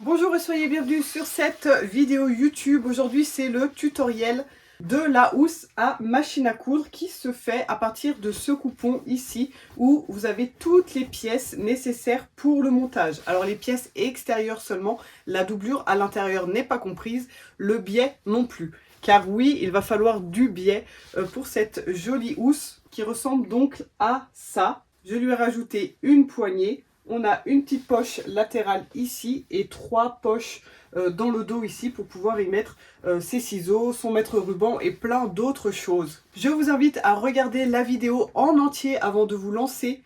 Bonjour et soyez bienvenus sur cette vidéo YouTube. Aujourd'hui, c'est le tutoriel de la housse à machine à coudre qui se fait à partir de ce coupon ici où vous avez toutes les pièces nécessaires pour le montage. Alors les pièces extérieures seulement, la doublure à l'intérieur n'est pas comprise, le biais non plus. Car oui, il va falloir du biais pour cette jolie housse qui ressemble donc à ça. Je lui ai rajouté une poignée. On a une petite poche latérale ici et 3 poches dans le dos ici pour pouvoir y mettre ses ciseaux, son mètre-ruban et plein d'autres choses. Je vous invite à regarder la vidéo en entier avant de vous lancer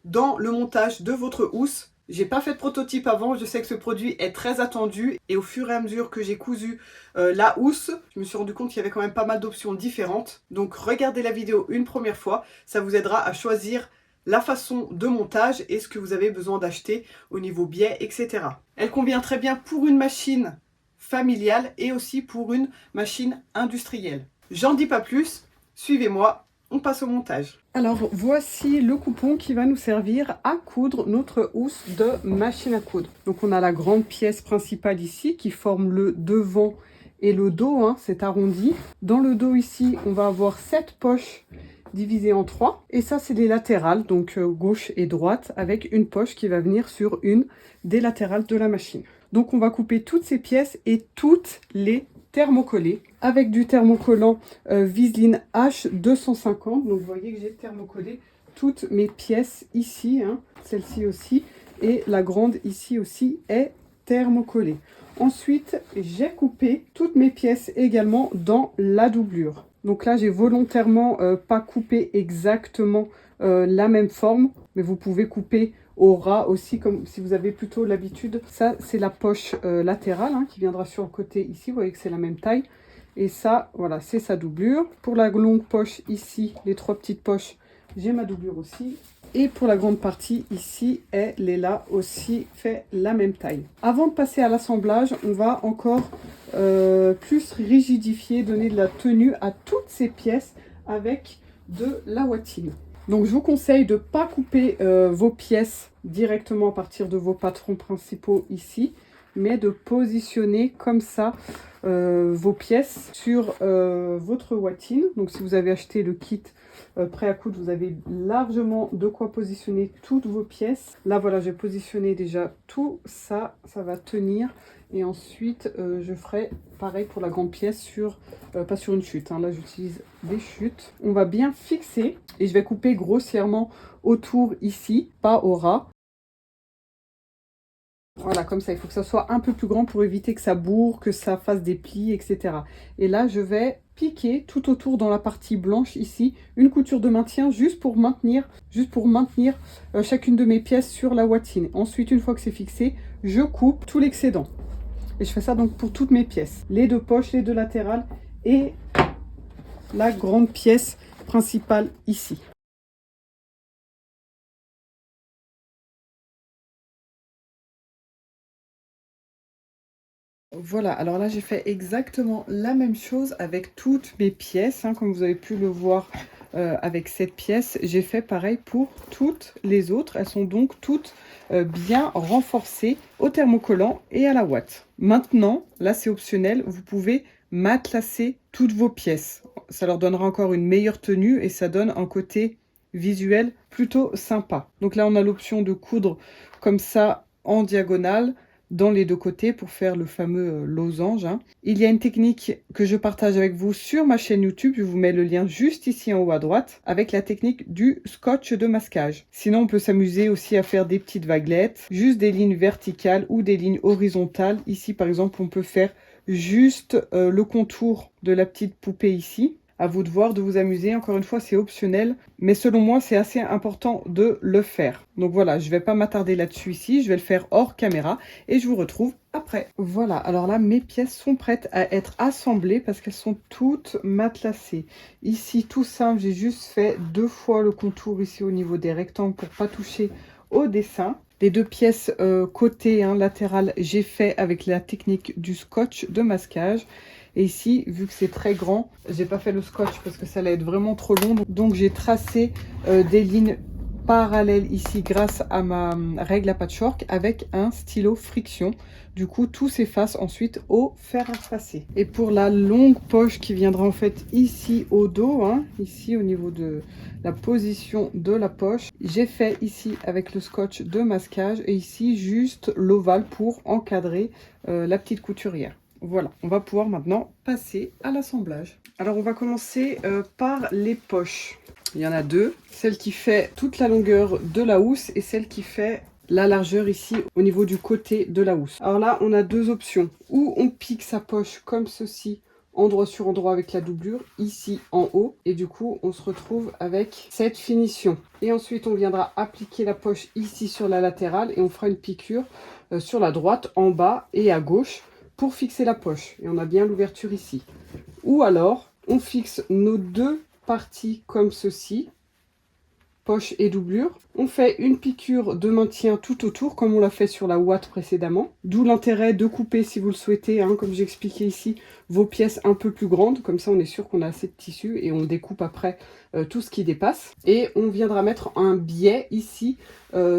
dans le montage de votre housse. J'ai pas fait de prototype avant, je sais que ce produit est très attendu et au fur et à mesure que j'ai cousu la housse, je me suis rendu compte qu'il y avait quand même pas mal d'options différentes. Donc regardez la vidéo une première fois, ça vous aidera à choisir la façon de montage et ce que vous avez besoin d'acheter au niveau biais, etc. Elle convient très bien pour une machine familiale et aussi pour une machine industrielle. J'en dis pas plus, suivez-moi, on passe au montage. Alors voici le coupon qui va nous servir à coudre notre housse de machine à coudre. Donc on a la grande pièce principale ici qui forme le devant et le dos, hein, c'est arrondi. Dans le dos ici, on va avoir 7 poches divisées en 3. Et ça, c'est les latérales, donc gauche et droite, avec une poche qui va venir sur une des latérales de la machine. Donc on va couper toutes ces pièces et toutes les thermocoller avec du thermocollant Viseline H250. Donc vous voyez que j'ai thermocollé toutes mes pièces ici, hein, celle-ci aussi, et la grande ici aussi est thermocollée. Ensuite, j'ai coupé toutes mes pièces également dans la doublure. Donc là, j'ai volontairement pas coupé exactement la même forme, mais vous pouvez couper au ras aussi, comme si vous avez plutôt l'habitude. Ça, c'est la poche latérale hein, qui viendra sur le côté ici. Vous voyez que c'est la même taille. Et ça, voilà, c'est sa doublure. Pour la longue poche ici, les 3 petites poches, j'ai ma doublure aussi. Et pour la grande partie ici, elle est là aussi, fait la même taille. Avant de passer à l'assemblage, on va encore plus rigidifier, donner de la tenue à toutes ces pièces avec de la ouatine. Donc je vous conseille de ne pas couper vos pièces directement à partir de vos patrons principaux ici, mais de positionner comme ça vos pièces sur votre ouatine. Donc si vous avez acheté le kit prêt à coudre, vous avez largement de quoi positionner toutes vos pièces. Là voilà, j'ai positionné déjà tout ça, ça va tenir. Et ensuite, je ferai pareil pour la grande pièce, sur pas sur une chute. Hein. Là, j'utilise des chutes. On va bien fixer et je vais couper grossièrement autour ici, pas au ras. Voilà, comme ça, il faut que ça soit un peu plus grand pour éviter que ça bourre, que ça fasse des plis, etc. Et là, je vais piquer tout autour dans la partie blanche ici, une couture de maintien juste pour maintenir chacune de mes pièces sur la ouatine. Ensuite, une fois que c'est fixé, je coupe tout l'excédent. Et je fais ça donc pour toutes mes pièces. Les 2 poches, les 2 latérales et la grande pièce principale ici. Voilà, alors là j'ai fait exactement la même chose avec toutes mes pièces, hein, comme vous avez pu le voir avec cette pièce. J'ai fait pareil pour toutes les autres. Elles sont donc toutes bien renforcées au thermocollant et à la ouate. Maintenant, là c'est optionnel, vous pouvez matelasser toutes vos pièces. Ça leur donnera encore une meilleure tenue et ça donne un côté visuel plutôt sympa. Donc là on a l'option de coudre comme ça en diagonale dans les 2 côtés pour faire le fameux losange. Hein. Il y a une technique que je partage avec vous sur ma chaîne YouTube. Je vous mets le lien juste ici en haut à droite avec la technique du scotch de masquage. Sinon, on peut s'amuser aussi à faire des petites vaguelettes, juste des lignes verticales ou des lignes horizontales. Ici, par exemple, on peut faire juste le contour de la petite poupée ici. À vous de voir, de vous amuser. Encore une fois, c'est optionnel. Mais selon moi, c'est assez important de le faire. Donc voilà, je ne vais pas m'attarder là-dessus ici. Je vais le faire hors caméra. Et je vous retrouve après. Voilà, alors là, mes pièces sont prêtes à être assemblées parce qu'elles sont toutes matelassées. Ici, tout simple, j'ai juste fait 2 fois le contour ici au niveau des rectangles pour ne pas toucher au dessin. Les 2 pièces côté latérales, j'ai fait avec la technique du scotch de masquage. Et ici, vu que c'est très grand, j'ai pas fait le scotch parce que ça allait être vraiment trop long. Donc j'ai tracé des lignes parallèle ici grâce à ma règle à patchwork avec un stylo friction. Du coup, tout s'efface ensuite au fer à repasser. Et pour la longue poche qui viendra en fait ici au dos, hein, ici au niveau de la position de la poche, j'ai fait ici avec le scotch de masquage et ici juste l'ovale pour encadrer la petite couturière. Voilà, on va pouvoir maintenant passer à l'assemblage. Alors on va commencer par les poches. Il y en a deux, celle qui fait toute la longueur de la housse et celle qui fait la largeur ici au niveau du côté de la housse. Alors là, on a deux options. Ou on pique sa poche comme ceci, endroit sur endroit avec la doublure, ici en haut. Et du coup, on se retrouve avec cette finition. Et ensuite, on viendra appliquer la poche ici sur la latérale et on fera une piqûre sur la droite, en bas et à gauche pour fixer la poche. Et on a bien l'ouverture ici. Ou alors, on fixe nos deux parties comme ceci, poche et doublure. On fait une piqûre de maintien tout autour comme on l'a fait sur la ouate précédemment. D'où l'intérêt de couper si vous le souhaitez, hein, comme j'ai expliqué ici, vos pièces un peu plus grandes. Comme ça on est sûr qu'on a assez de tissu et on découpe après tout ce qui dépasse. Et on viendra mettre un biais ici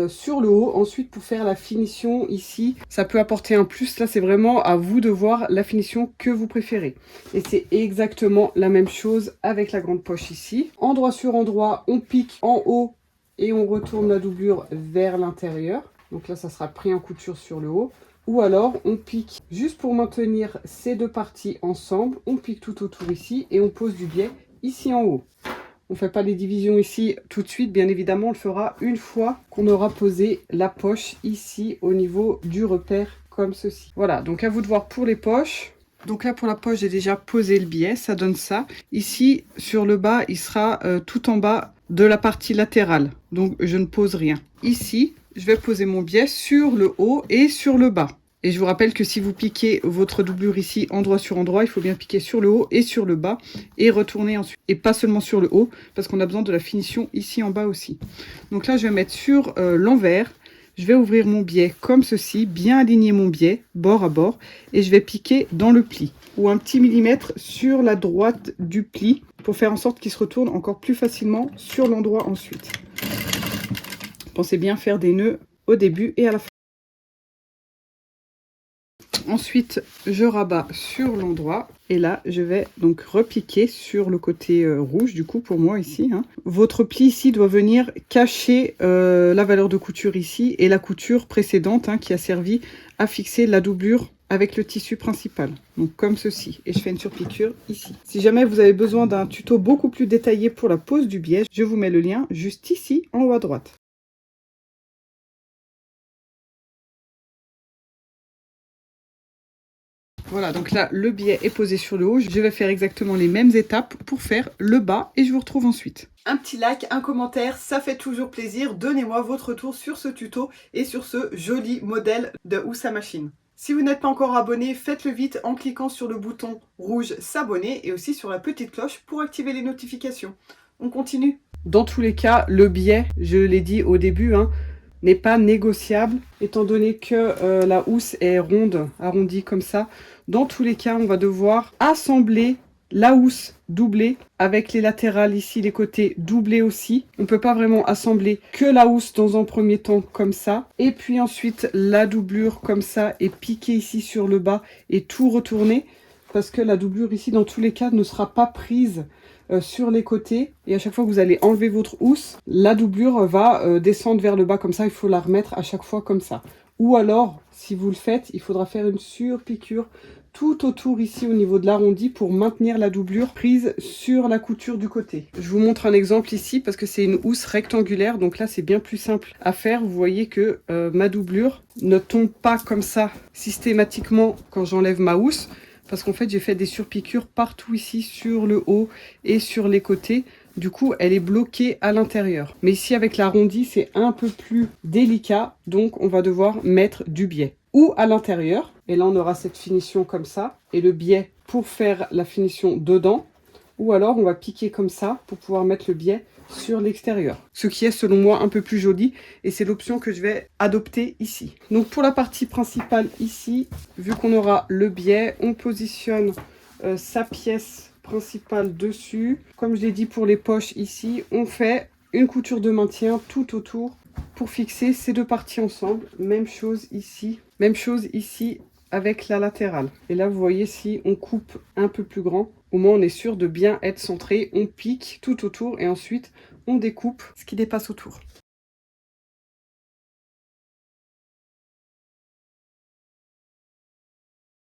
sur le haut ensuite pour faire la finition ici. Ça peut apporter un plus, là c'est vraiment à vous de voir la finition que vous préférez. Et c'est exactement la même chose avec la grande poche ici. Endroit sur endroit, on pique en haut et on retourne la doublure vers l'intérieur. Donc là, ça sera pris en couture sur le haut. Ou alors, on pique juste pour maintenir ces deux parties ensemble. On pique tout autour ici et on pose du biais ici en haut. On ne fait pas les divisions ici tout de suite. Bien évidemment, on le fera une fois qu'on aura posé la poche ici au niveau du repère comme ceci. Voilà, donc à vous de voir pour les poches. Donc là, pour la poche, j'ai déjà posé le biais. Ça donne ça. Ici, sur le bas, il sera tout en bas de la partie latérale, donc je ne pose rien. Ici, je vais poser mon biais sur le haut et sur le bas. Et je vous rappelle que si vous piquez votre doublure ici endroit sur endroit, il faut bien piquer sur le haut et sur le bas et retourner ensuite. Et pas seulement sur le haut, parce qu'on a besoin de la finition ici en bas aussi. Donc là, je vais mettre sur l'envers. Je vais ouvrir mon biais comme ceci, bien aligner mon biais bord à bord et je vais piquer dans le pli ou un petit millimètre sur la droite du pli pour faire en sorte qu'il se retourne encore plus facilement sur l'endroit ensuite. Pensez bien faire des nœuds au début et à la fin. Ensuite, je rabats sur l'endroit et là, je vais donc repiquer sur le côté rouge du coup pour moi ici. Hein. Votre pli ici doit venir cacher la valeur de couture ici et la couture précédente qui a servi à fixer la doublure avec le tissu principal. Donc comme ceci. Et je fais une surpiqûre ici. Si jamais vous avez besoin d'un tuto beaucoup plus détaillé pour la pose du biais, je vous mets le lien juste ici en haut à droite. Voilà, donc là, le biais est posé sur le haut. Je vais faire exactement les mêmes étapes pour faire le bas et je vous retrouve ensuite. Un petit like, un commentaire, ça fait toujours plaisir. Donnez-moi votre retour sur ce tuto et sur ce joli modèle de housse à machine. Si vous n'êtes pas encore abonné, faites-le vite en cliquant sur le bouton rouge s'abonner et aussi sur la petite cloche pour activer les notifications. On continue. Dans tous les cas, le biais, je l'ai dit au début, n'est pas négociable étant donné que la housse est ronde, arrondie comme ça. Dans tous les cas, on va devoir assembler la housse doublée avec les latérales ici, les côtés doublés aussi. On ne peut pas vraiment assembler que la housse dans un premier temps comme ça. Et puis ensuite la doublure comme ça et piquer ici sur le bas et tout retourner. Parce que la doublure ici, dans tous les cas, ne sera pas prise sur les côtés. Et à chaque fois que vous allez enlever votre housse, la doublure va descendre vers le bas comme ça. Il faut la remettre à chaque fois comme ça. Ou alors, si vous le faites, il faudra faire une surpiqûre tout autour ici au niveau de l'arrondi pour maintenir la doublure prise sur la couture du côté. Je vous montre un exemple ici parce que c'est une housse rectangulaire, donc là c'est bien plus simple à faire. Vous voyez que ma doublure ne tombe pas comme ça systématiquement quand j'enlève ma housse parce qu'en fait j'ai fait des surpiqûres partout ici sur le haut et sur les côtés. Du coup, elle est bloquée à l'intérieur. Mais ici, avec l'arrondi, c'est un peu plus délicat. Donc, on va devoir mettre du biais. Ou à l'intérieur. Et là, on aura cette finition comme ça. Et le biais pour faire la finition dedans. Ou alors, on va piquer comme ça pour pouvoir mettre le biais sur l'extérieur. Ce qui est, selon moi, un peu plus joli. Et c'est l'option que je vais adopter ici. Donc, pour la partie principale ici, vu qu'on aura le biais, on positionne sa pièce principale dessus. Comme je l'ai dit pour les poches ici, on fait une couture de maintien tout autour pour fixer ces deux parties ensemble. Même chose ici avec la latérale. Et là, vous voyez, si on coupe un peu plus grand, au moins on est sûr de bien être centré. On pique tout autour et ensuite on découpe ce qui dépasse autour.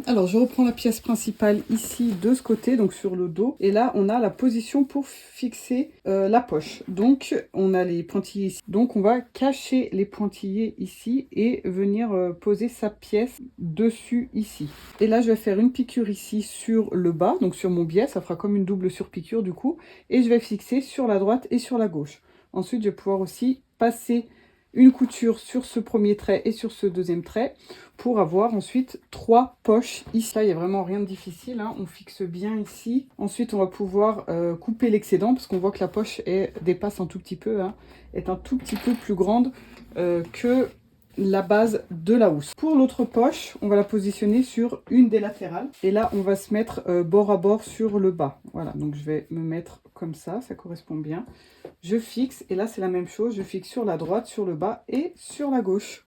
Alors, je reprends la pièce principale ici de ce côté, donc sur le dos. Et là, on a la position pour fixer la poche. Donc, on a les pointillés ici. Donc, on va cacher les pointillés ici et venir poser sa pièce dessus ici. Et là, je vais faire une piqûre ici sur le bas, donc sur mon biais. Ça fera comme une double surpiqûre du coup. Et je vais fixer sur la droite et sur la gauche. Ensuite, je vais pouvoir aussi passer une couture sur ce premier trait et sur ce deuxième trait pour avoir ensuite 3 poches ici. Là, il n'y a vraiment rien de difficile, hein. On fixe bien ici. Ensuite, on va pouvoir couper l'excédent parce qu'on voit que la poche dépasse un tout petit peu, hein, est un tout petit peu plus grande que la base de la housse. Pour l'autre poche, on va la positionner sur une des latérales. Et là, on va se mettre bord à bord sur le bas. Voilà, donc je vais me mettre comme ça correspond bien. Je fixe, et là c'est la même chose, je fixe sur la droite, sur le bas et sur la gauche.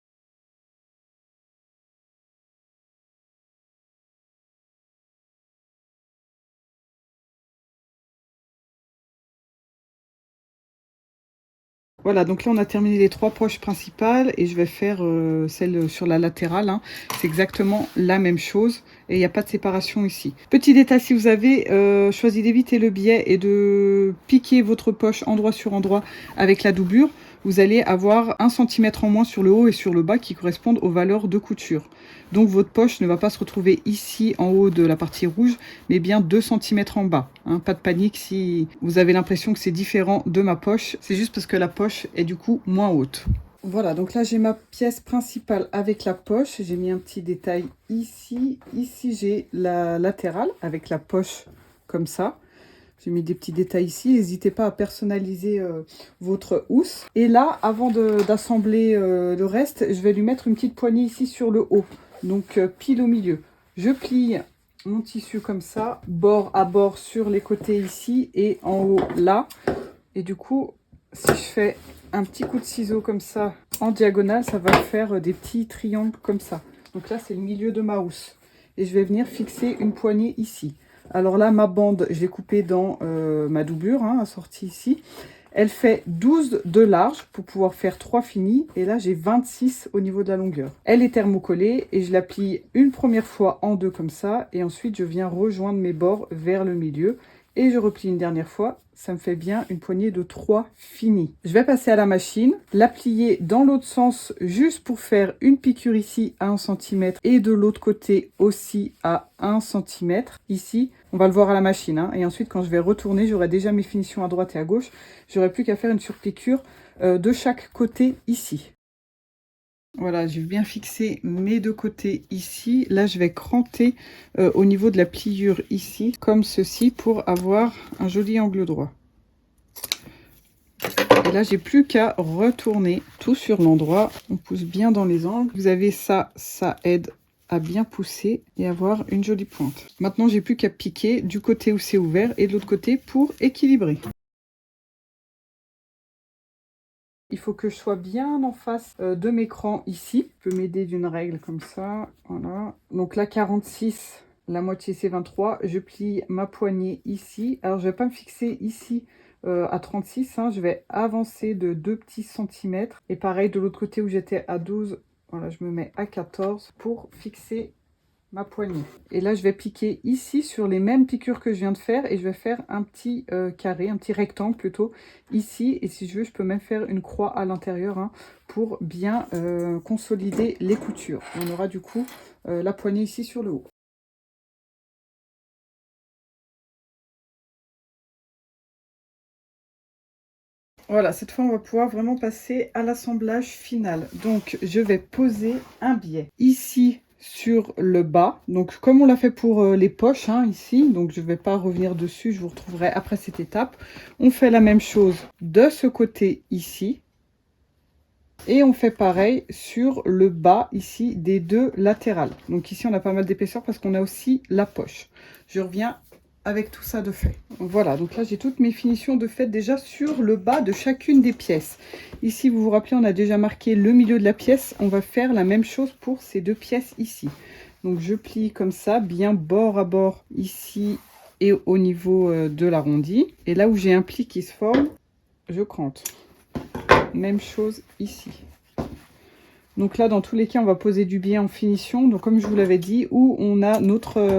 Voilà, donc là on a terminé les 3 poches principales et je vais faire celle sur la latérale, hein. C'est exactement la même chose et il n'y a pas de séparation ici. Petit détail, si vous avez choisi d'éviter le biais et de piquer votre poche endroit sur endroit avec la doublure, vous allez avoir 1 cm en moins sur le haut et sur le bas qui correspondent aux valeurs de couture. Donc votre poche ne va pas se retrouver ici en haut de la partie rouge, mais bien 2 cm en bas, hein. Pas de panique si vous avez l'impression que c'est différent de ma poche, c'est juste parce que la poche est du coup moins haute. Voilà, donc là j'ai ma pièce principale avec la poche, j'ai mis un petit détail ici. Ici j'ai la latérale avec la poche comme ça. J'ai mis des petits détails ici. N'hésitez pas à personnaliser votre housse. Et là, avant d'assembler le reste, je vais lui mettre une petite poignée ici sur le haut. Donc pile au milieu. Je plie mon tissu comme ça, bord à bord sur les côtés ici et en haut là. Et du coup, si je fais un petit coup de ciseau comme ça en diagonale, ça va faire des petits triangles comme ça. Donc là, c'est le milieu de ma housse. Et je vais venir fixer une poignée ici. Alors là, ma bande, je l'ai coupée dans ma doublure, hein, assortie ici. Elle fait 12 de large pour pouvoir faire 3 finis. Et là, j'ai 26 au niveau de la longueur. Elle est thermocollée et je la plie une première fois en deux comme ça. Et ensuite, je viens rejoindre mes bords vers le milieu. Et je replie une dernière fois. Ça me fait bien une poignée de 3 finis. Je vais passer à la machine, la plier dans l'autre sens juste pour faire une piqûre ici à 1 cm et de l'autre côté aussi à 1 cm. Ici, on va le voir à la machine, hein. Et ensuite, quand je vais retourner, j'aurai déjà mes finitions à droite et à gauche. J'aurai plus qu'à faire une surpiqûre de chaque côté ici. Voilà, j'ai bien fixé mes deux côtés ici. Là, je vais cranter au niveau de la pliure ici, comme ceci, pour avoir un joli angle droit. Et là, j'ai plus qu'à retourner tout sur l'endroit. On pousse bien dans les angles. Vous avez ça, ça aide à bien pousser et avoir une jolie pointe. Maintenant, j'ai plus qu'à piquer du côté où c'est ouvert et de l'autre côté pour équilibrer. Il faut que je sois bien en face de mes crans ici. Je peux m'aider d'une règle comme ça. Voilà. Donc là, 46, la moitié c'est 23. Je plie ma poignée ici. Alors, je ne vais pas me fixer ici à 36. Hein. Je vais avancer de 2 petits centimètres. Et pareil, de l'autre côté où j'étais à 12, voilà, je me mets à 14 pour fixer ma poignée. Et là, je vais piquer ici sur les mêmes piqûres que je viens de faire et je vais faire un petit carré, un petit rectangle plutôt ici. Et si je veux, je peux même faire une croix à l'intérieur, hein, pour bien consolider les coutures. On aura du coup la poignée ici sur le haut. Voilà, cette fois, on va pouvoir vraiment passer à l'assemblage final. Donc, je vais poser un biais ici sur le bas. Donc, comme on l'a fait pour les poches, hein, ici. Donc, je ne vais pas revenir dessus. Je vous retrouverai après cette étape. On fait la même chose de ce côté ici. Et on fait pareil sur le bas ici des deux latérales. Donc, ici, on a pas mal d'épaisseur parce qu'on a aussi la poche. Je reviens avec tout ça de fait. Voilà, donc là j'ai toutes mes finitions de fait déjà sur le bas de chacune des pièces. Ici, vous vous rappelez, on a déjà marqué le milieu de la pièce. On va faire la même chose pour ces deux pièces ici. Donc je plie comme ça, bien bord à bord ici et au niveau de l'arrondi. Et là où j'ai un pli qui se forme, je crante. Même chose ici. Donc là, dans tous les cas, on va poser du biais en finition. Donc comme je vous l'avais dit, où on a notre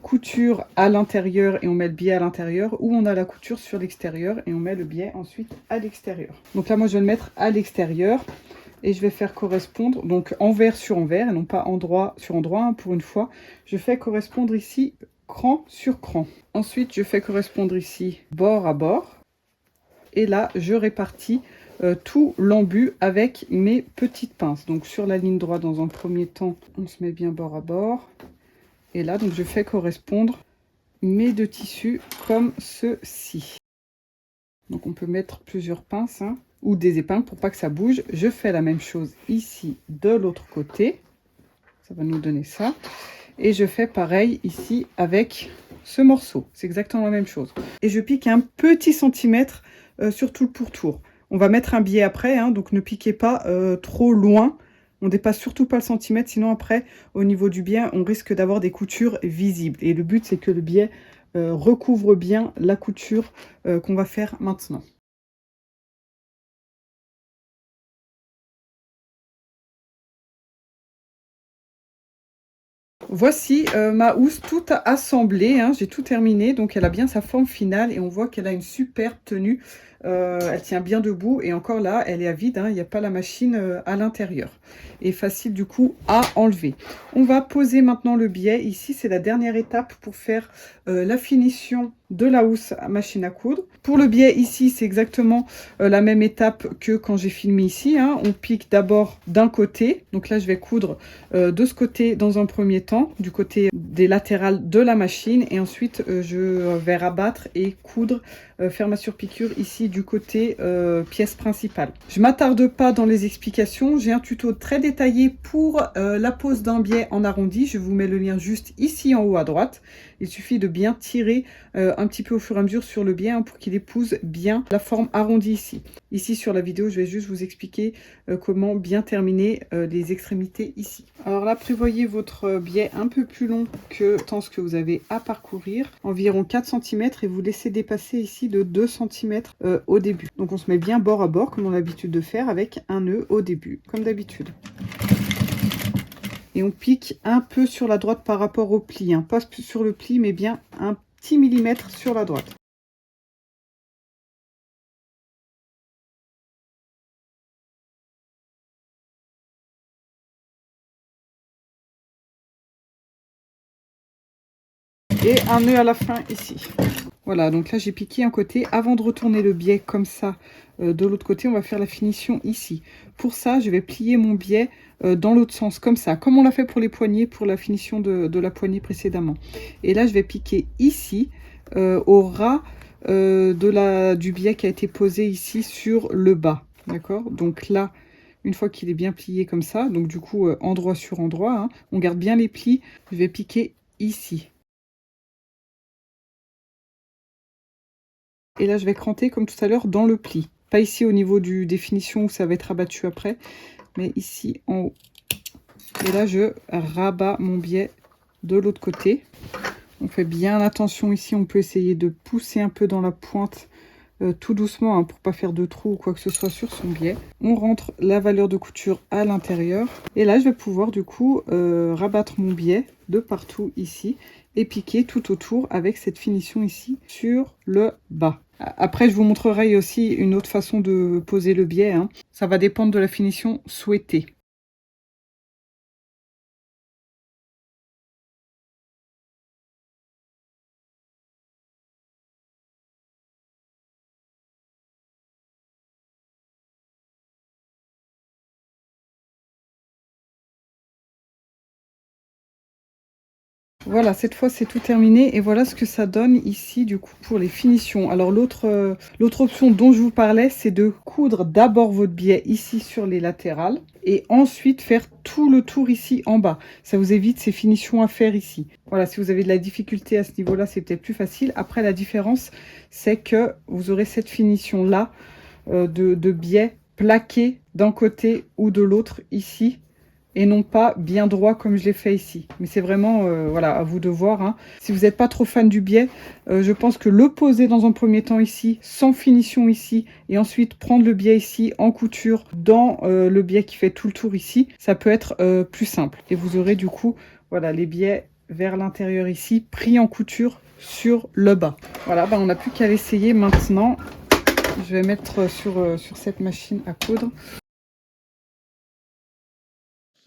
couture à l'intérieur et on met le biais à l'intérieur, ou on a la couture sur l'extérieur et on met le biais ensuite à l'extérieur. Donc là, moi, je vais le mettre à l'extérieur et je vais faire correspondre, donc envers sur envers et non pas endroit sur endroit, hein, pour une fois. Je fais correspondre ici cran sur cran. Ensuite, je fais correspondre ici bord à bord. Et là, je répartis tout l'embut avec mes petites pinces. Donc sur la ligne droite, dans un premier temps, on se met bien bord à bord. Et là, donc je fais correspondre mes deux tissus comme ceci. Donc on peut mettre plusieurs pinces, hein, ou des épingles pour pas que ça bouge. Je fais la même chose ici de l'autre côté. Ça va nous donner ça. Et je fais pareil ici avec ce morceau. C'est exactement la même chose. Et je pique un petit centimètre sur tout le pourtour. On va mettre un biais après, hein, donc ne piquez pas trop loin. On ne dépasse surtout pas le centimètre, sinon après, au niveau du biais, on risque d'avoir des coutures visibles. Et le but, c'est que le biais recouvre bien la couture qu'on va faire maintenant. Voici ma housse toute assemblée, hein, j'ai tout terminé, donc elle a bien sa forme finale et on voit qu'elle a une superbe tenue. Elle tient bien debout et encore là, elle est à vide, hein, il n'y a pas la machine à l'intérieur. Et facile du coup à enlever. On va poser maintenant le biais. Ici, c'est la dernière étape pour faire la finition de la housse à machine à coudre. Pour le biais ici, c'est exactement la même étape que quand j'ai filmé ici, hein. On pique d'abord d'un côté. Donc là, je vais coudre de ce côté dans un premier temps, du côté des latérales de la machine. Et ensuite, je vais rabattre et coudre, faire ma surpiqûre ici du côté pièce principale. Je m'attarde pas dans les explications. J'ai un tuto très détaillé pour la pose d'un biais en arrondi. Je vous mets le lien juste ici en haut à droite. Il suffit de bien tirer un petit peu au fur et à mesure sur le biais, hein, pour qu'il épouse bien la forme arrondie ici. Ici sur la vidéo, je vais juste vous expliquer comment bien terminer les extrémités ici. Alors là, prévoyez votre biais un peu plus long que tant ce que vous avez à parcourir, environ 4 cm, et vous laissez dépasser ici de 2 cm au début. Donc on se met bien bord à bord comme on a l'habitude de faire avec un nœud au début, comme d'habitude. Et on pique un peu sur la droite par rapport au pli, hein. Pas sur le pli, mais bien un petit millimètre sur la droite. Et un nœud à la fin ici. Voilà, donc là j'ai piqué un côté. Avant de retourner le biais comme ça de l'autre côté, on va faire la finition ici. Pour ça, je vais plier mon biais dans l'autre sens, comme ça, comme on l'a fait pour les poignets, pour la finition de la poignée précédemment. Et là, je vais piquer ici, au ras du biais qui a été posé ici sur le bas. D'accord? Donc là, une fois qu'il est bien plié comme ça, donc du coup, endroit sur endroit, hein, on garde bien les plis, je vais piquer ici. Et là, je vais cranter comme tout à l'heure dans le pli. Pas ici au niveau du définition où ça va être abattu après, mais ici en haut. Et là, je rabats mon biais de l'autre côté. On fait bien attention ici, on peut essayer de pousser un peu dans la pointe tout doucement, hein, pour pas faire de trou ou quoi que ce soit sur son biais. On rentre la valeur de couture à l'intérieur. Et là, je vais pouvoir du coup rabattre mon biais de partout ici et piquer tout autour avec cette finition ici sur le bas. Après, je vous montrerai aussi une autre façon de poser le biais, hein. Ça va dépendre de la finition souhaitée. Voilà, cette fois c'est tout terminé et voilà ce que ça donne ici du coup pour les finitions. Alors l'autre option dont je vous parlais, c'est de coudre d'abord votre biais ici sur les latérales et ensuite faire tout le tour ici en bas. Ça vous évite ces finitions à faire ici. Voilà, si vous avez de la difficulté à ce niveau-là, c'est peut-être plus facile. Après, la différence, c'est que vous aurez cette finition-là de biais plaqué d'un côté ou de l'autre ici. Et non pas bien droit comme je l'ai fait ici. Mais c'est vraiment, voilà, à vous de voir. Hein. Si vous n'êtes pas trop fan du biais, je pense que le poser dans un premier temps ici, sans finition ici, et ensuite prendre le biais ici en couture dans le biais qui fait tout le tour ici, ça peut être plus simple. Et vous aurez du coup, voilà, les biais vers l'intérieur ici, pris en couture sur le bas. Voilà, ben, on n'a plus qu'à l'essayer maintenant. Je vais mettre sur cette machine à coudre.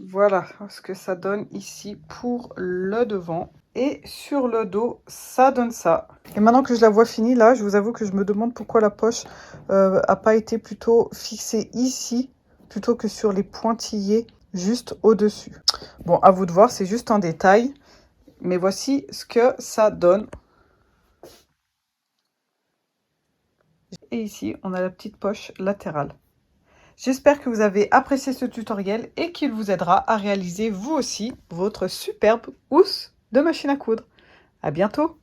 Voilà ce que ça donne ici pour le devant. Et sur le dos, ça donne ça. Et maintenant que je la vois finie, là, je vous avoue que je me demande pourquoi la poche n'a pas été plutôt fixée ici, plutôt que sur les pointillés, juste au-dessus. Bon, à vous de voir, c'est juste un détail. Mais voici ce que ça donne. Et ici, on a la petite poche latérale. J'espère que vous avez apprécié ce tutoriel et qu'il vous aidera à réaliser vous aussi votre superbe housse de machine à coudre. À bientôt!